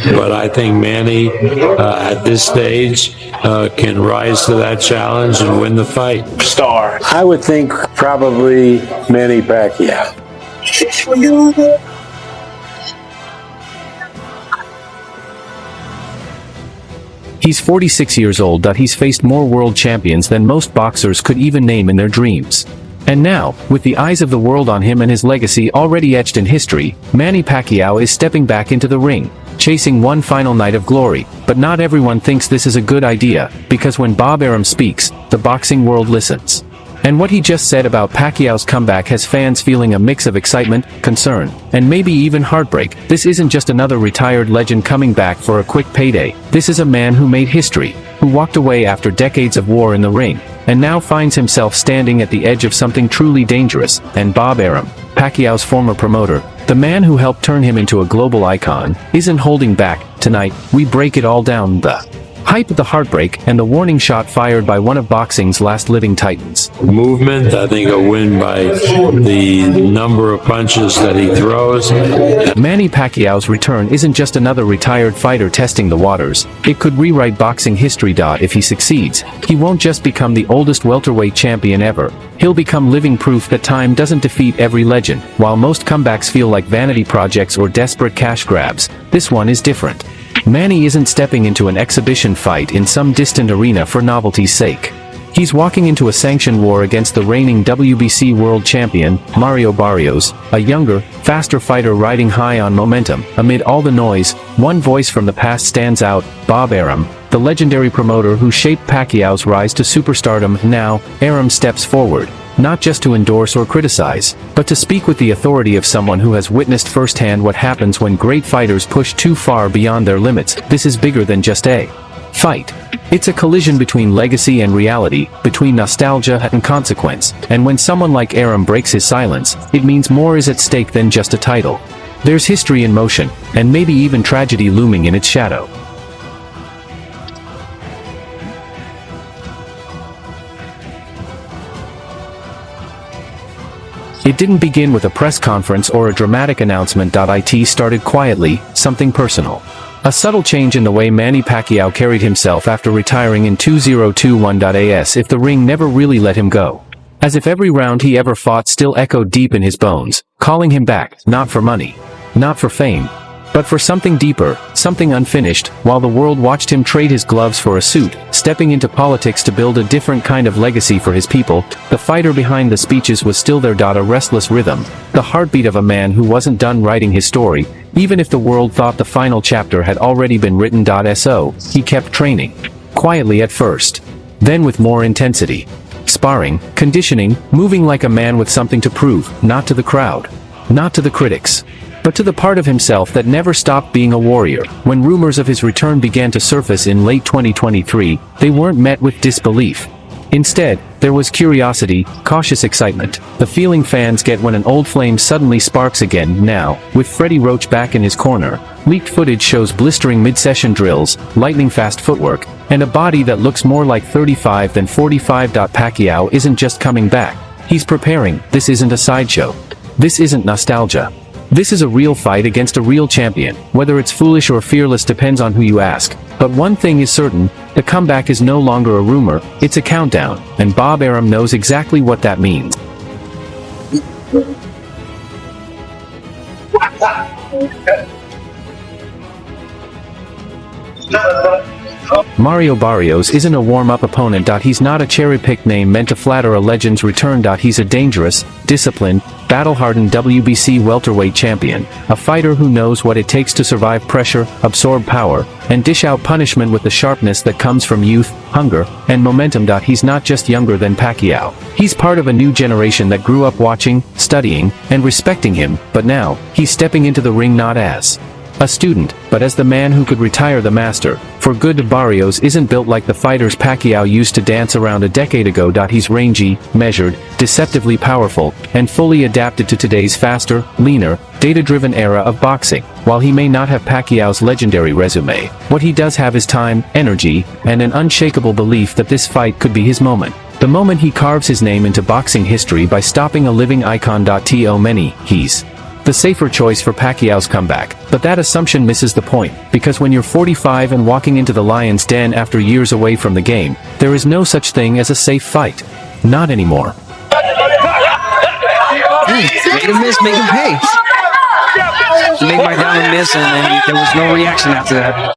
but I think Manny, at this stage, can rise to that challenge and win the fight. Star. I would think probably Manny Pacquiao. He's 46 years old. He's faced more world champions than most boxers could even name in their dreams. And now, with the eyes of the world on him and his legacy already etched in history, Manny Pacquiao is stepping back into the ring, chasing one final night of glory. But not everyone thinks this is a good idea, because when Bob Arum speaks, the boxing world listens. And what he just said about Pacquiao's comeback has fans feeling a mix of excitement, concern, and maybe even heartbreak. This isn't just another retired legend coming back for a quick payday. This is a man who made history, who walked away after decades of war in the ring, and now finds himself standing at the edge of something truly dangerous. And Bob Arum, Pacquiao's former promoter, the man who helped turn him into a global icon, isn't holding back. Tonight, we break it all down: the hype, the heartbreak, and the warning shot fired by one of boxing's last living titans. Movement, I think a win by the number of punches that he throws. Manny Pacquiao's return isn't just another retired fighter testing the waters. It could rewrite boxing history. If he succeeds, he won't just become the oldest welterweight champion ever. He'll become living proof that time doesn't defeat every legend. While most comebacks feel like vanity projects or desperate cash grabs, this one is different. Manny isn't stepping into an exhibition fight in some distant arena for novelty's sake. He's walking into a sanctioned war against the reigning WBC world champion, Mario Barrios, a younger, faster fighter riding high on momentum. Amid all the noise, one voice from the past stands out: Bob Arum, the legendary promoter who shaped Pacquiao's rise to superstardom. Now, Arum steps forward, not just to endorse or criticize, but to speak with the authority of someone who has witnessed firsthand what happens when great fighters push too far beyond their limits. This is bigger than just a fight. It's a collision between legacy and reality, between nostalgia and consequence. And when someone like Arum breaks his silence, it means more is at stake than just a title. There's history in motion, and maybe even tragedy looming in its shadow. It didn't begin with a press conference or a dramatic announcement. It started quietly, something personal. A subtle change in the way Manny Pacquiao carried himself after retiring in 2021. As if the ring never really let him go. As if every round he ever fought still echoed deep in his bones, calling him back, not for money, not for fame, but for something deeper, something unfinished. While the world watched him trade his gloves for a suit, stepping into politics to build a different kind of legacy for his people, the fighter behind the speeches was still there. A restless rhythm, the heartbeat of a man who wasn't done writing his story, even if the world thought the final chapter had already been written. So, he kept training. Quietly at first. Then with more intensity. Sparring, conditioning, moving like a man with something to prove, not to the crowd, not to the critics, but to the part of himself that never stopped being a warrior. When rumors of his return began to surface in late 2023, they weren't met with disbelief. Instead, there was curiosity, cautious excitement, the feeling fans get when an old flame suddenly sparks again. Now, with Freddie Roach back in his corner, leaked footage shows blistering mid-session drills, lightning-fast footwork, and a body that looks more like 35 than 45. Pacquiao isn't just coming back. He's preparing. This isn't a sideshow. This isn't nostalgia. This is a real fight against a real champion. Whether it's foolish or fearless depends on who you ask. But one thing is certain, the comeback is no longer a rumor, it's a countdown, and Bob Arum knows exactly what that means. Mario Barrios isn't a warm-up opponent. He's not a cherry-picked name meant to flatter a legend's return. He's a dangerous, disciplined, battle-hardened WBC welterweight champion, a fighter who knows what it takes to survive pressure, absorb power, and dish out punishment with the sharpness that comes from youth, hunger, and momentum. He's not just younger than Pacquiao. He's part of a new generation that grew up watching, studying, and respecting him, but now, he's stepping into the ring not as a student, but as the man who could retire the master. For good, Barrios isn't built like the fighters Pacquiao used to dance around a decade ago. He's rangy, measured, deceptively powerful, and fully adapted to today's faster, leaner, data-driven era of boxing. While he may not have Pacquiao's legendary resume, what he does have is time, energy, and an unshakable belief that this fight could be his moment. The moment he carves his name into boxing history by stopping a living icon. To many, he's The safer choice for Pacquiao's comeback. But that assumption misses the point, because when you're 45 and walking into the lion's den after years away from the game, there is no such thing as a safe fight. Not anymore. Make him miss, make him pay. Make my diamond miss, and then there was no reaction after that.